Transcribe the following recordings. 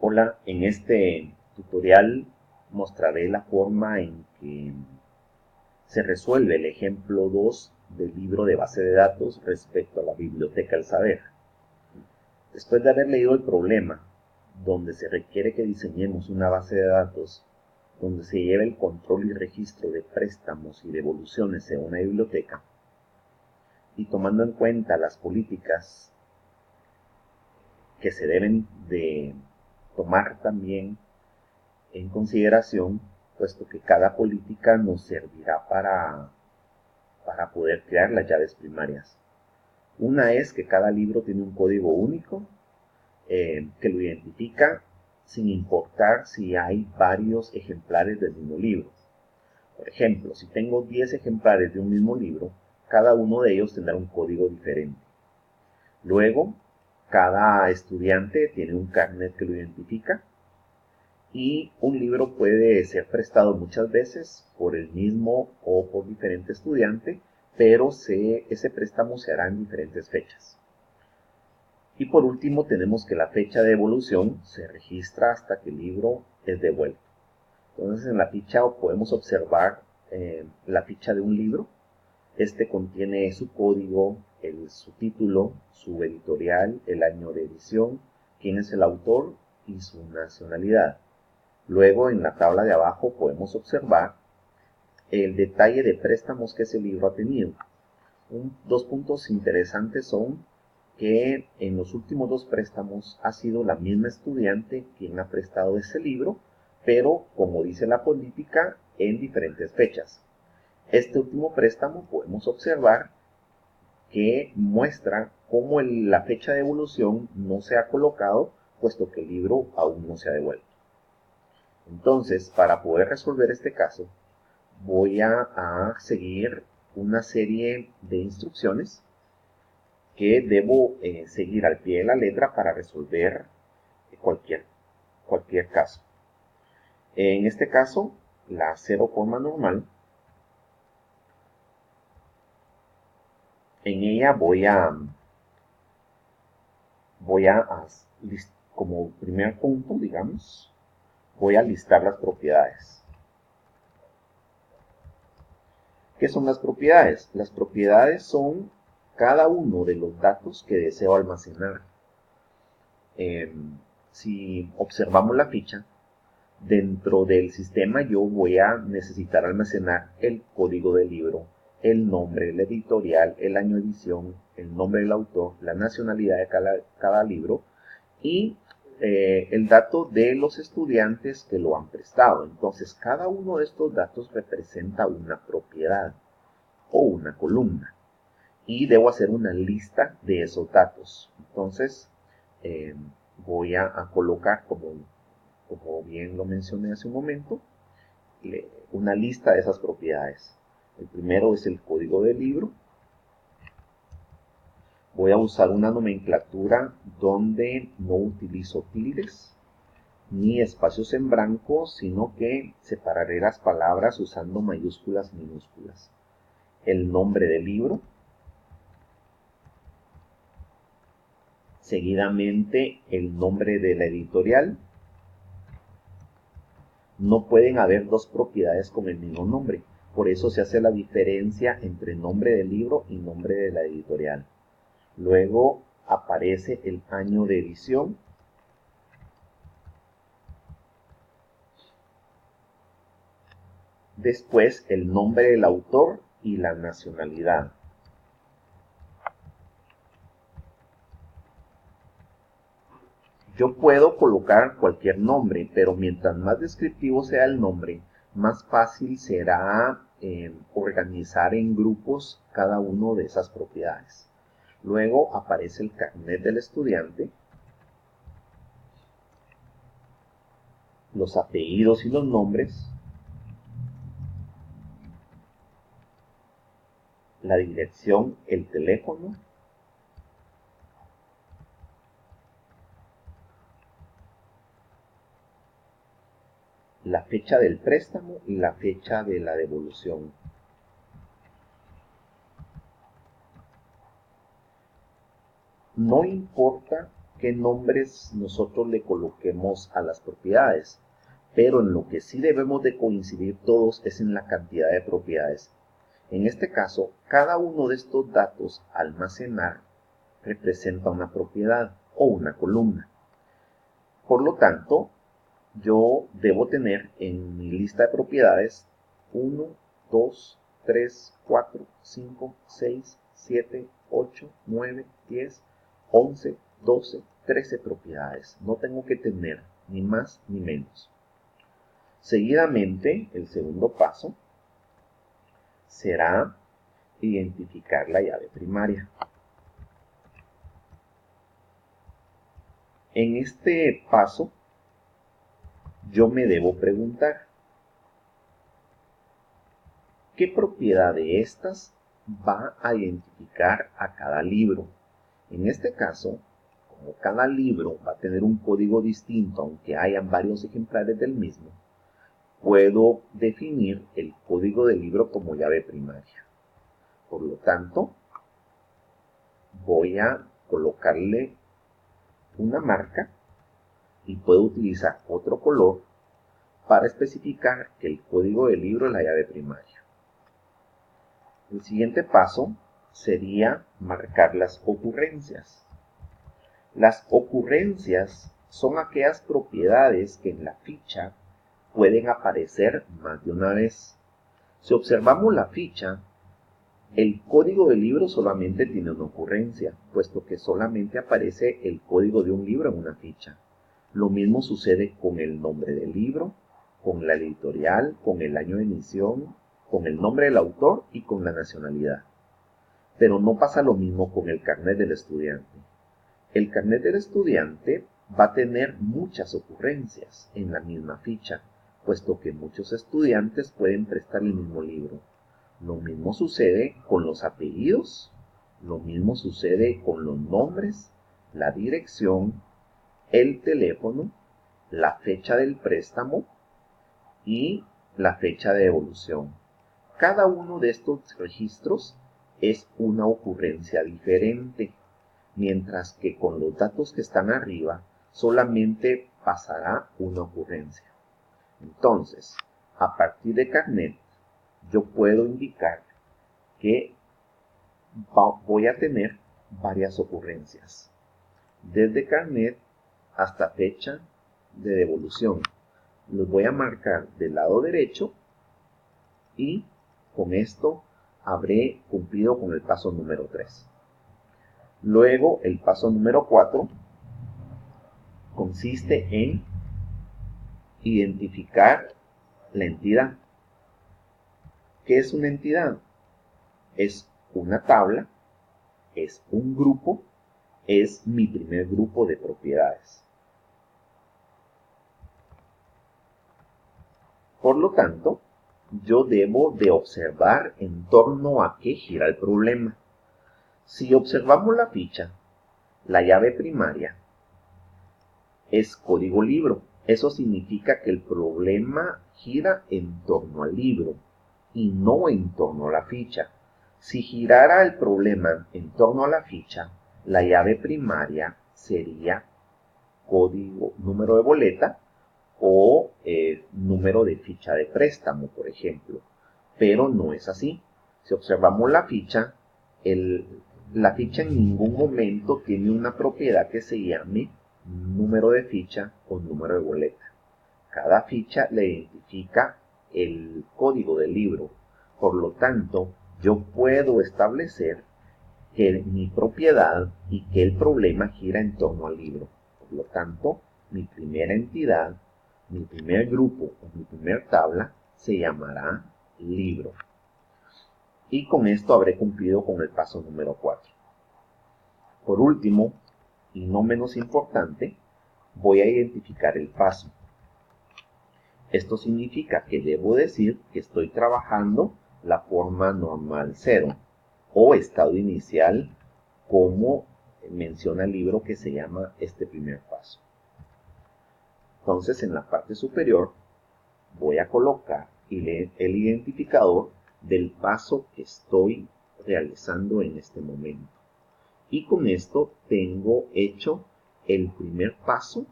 Hola, en este tutorial mostraré la forma en que se resuelve el ejemplo 2 del libro de base de datos respecto a la biblioteca del saber. Después de haber leído el problema, donde se requiere que diseñemos una base de datos donde se lleve el control y registro de préstamos y devoluciones en una biblioteca, y tomando en cuenta las políticas que se deben de tomar también en consideración, puesto que cada política nos servirá para poder crear las llaves primarias. Una es que cada libro tiene un código único que lo identifica sin importar si hay varios ejemplares del mismo libro. Por ejemplo, si tengo 10 ejemplares de un mismo libro, cada uno de ellos tendrá un código diferente. Luego, cada estudiante tiene un carnet que lo identifica, y un libro puede ser prestado muchas veces por el mismo o por diferente estudiante, pero ese préstamo se hará en diferentes fechas. Y por último tenemos que la fecha de devolución se registra hasta que el libro es devuelto. Entonces en la ficha podemos observar la ficha de un libro. Este contiene su código, su título, su editorial, el año de edición, quién es el autor y su nacionalidad. Luego, en la tabla de abajo podemos observar el detalle de préstamos que ese libro ha tenido. Dos puntos interesantes son que en los últimos dos préstamos ha sido la misma estudiante quien ha prestado ese libro, pero como dice la política, en diferentes fechas. Este último préstamo podemos observar que muestra cómo la fecha de devolución no se ha colocado, puesto que el libro aún no se ha devuelto. Entonces, para poder resolver este caso, voy a seguir una serie de instrucciones que debo seguir al pie de la letra para resolver cualquier caso. En este caso, la cero forma normal, en ella como primer punto, digamos, voy a listar las propiedades. ¿Qué son las propiedades? Las propiedades son cada uno de los datos que deseo almacenar. Si observamos la ficha, dentro del sistema yo voy a necesitar almacenar el código del libro, el nombre, la editorial, el año de edición, el nombre del autor, la nacionalidad de cada libro y el dato de los estudiantes que lo han prestado. Entonces, cada uno de estos datos representa una propiedad o una columna y debo hacer una lista de esos datos. Entonces, voy a colocar, como bien lo mencioné hace un momento, una lista de esas propiedades. El primero es el código del libro. Voy a usar una nomenclatura donde no utilizo tildes ni espacios en blanco, sino que separaré las palabras usando mayúsculas y minúsculas. El nombre del libro. Seguidamente, el nombre de la editorial. No pueden haber dos propiedades con el mismo nombre. Por eso se hace la diferencia entre nombre del libro y nombre de la editorial. Luego aparece el año de edición. Después el nombre del autor y la nacionalidad. Yo puedo colocar cualquier nombre, pero mientras más descriptivo sea el nombre, más fácil será organizar en grupos cada uno de esas propiedades. Luego aparece el carnet del estudiante, los apellidos y los nombres, la dirección, el teléfono, la fecha del préstamo y la fecha de la devolución. No importa qué nombres nosotros le coloquemos a las propiedades, pero en lo que sí debemos de coincidir todos es en la cantidad de propiedades. En este caso, cada uno de estos datos a almacenar representa una propiedad o una columna. Por lo tanto, yo debo tener en mi lista de propiedades 1, 2, 3, 4, 5, 6, 7, 8, 9, 10, 11, 12, 13 propiedades. No tengo que tener ni más ni menos. Seguidamente, el segundo paso será identificar la llave primaria. En este paso, yo me debo preguntar, ¿qué propiedad de estas va a identificar a cada libro? En este caso, como cada libro va a tener un código distinto, aunque hayan varios ejemplares del mismo, puedo definir el código del libro como llave primaria. Por lo tanto, voy a colocarle una marca y puedo utilizar otro color para especificar que el código del libro es la llave primaria. El siguiente paso sería marcar las ocurrencias. Las ocurrencias son aquellas propiedades que en la ficha pueden aparecer más de una vez. Si observamos la ficha, el código del libro solamente tiene una ocurrencia, puesto que solamente aparece el código de un libro en una ficha. Lo mismo sucede con el nombre del libro, con la editorial, con el año de emisión, con el nombre del autor y con la nacionalidad. Pero no pasa lo mismo con el carnet del estudiante. El carnet del estudiante va a tener muchas ocurrencias en la misma ficha, puesto que muchos estudiantes pueden prestar el mismo libro. Lo mismo sucede con los apellidos, lo mismo sucede con los nombres, la dirección, el teléfono, la fecha del préstamo y la fecha de devolución. Cada uno de estos registros es una ocurrencia diferente, mientras que con los datos que están arriba solamente pasará una ocurrencia. Entonces, a partir de carnet, yo puedo indicar que voy a tener varias ocurrencias, desde carnet hasta fecha de devolución. Los voy a marcar del lado derecho y con esto habré cumplido con el paso número 3. Luego, el paso número 4 consiste en identificar la entidad. ¿Qué es una entidad? Es una tabla, es un grupo, es mi primer grupo de propiedades. Por lo tanto, yo debo de observar en torno a qué gira el problema. Si observamos la ficha, la llave primaria es código libro. Eso significa que el problema gira en torno al libro y no en torno a la ficha. Si girara el problema en torno a la ficha, la llave primaria sería código, número de boleta o número de ficha de préstamo, por ejemplo. Pero no es así. Si observamos la ficha, la ficha en ningún momento tiene una propiedad que se llame número de ficha o número de boleta. Cada ficha le identifica el código del libro. Por lo tanto, yo puedo establecer que mi propiedad y que el problema gira en torno al libro. Por lo tanto, mi primera entidad, mi primer grupo o mi primer tabla se llamará libro. Y con esto habré cumplido con el paso número 4. Por último, y no menos importante, voy a identificar el paso. Esto significa que debo decir que estoy trabajando la forma normal 0 o estado inicial, como menciona el libro que se llama este primer paso. Entonces, en la parte superior voy a colocar el identificador del paso que estoy realizando en este momento. Y con esto tengo hecho el primer paso,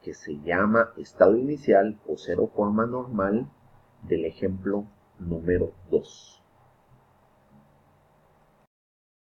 que se llama estado inicial o cero forma normal, del ejemplo número 2.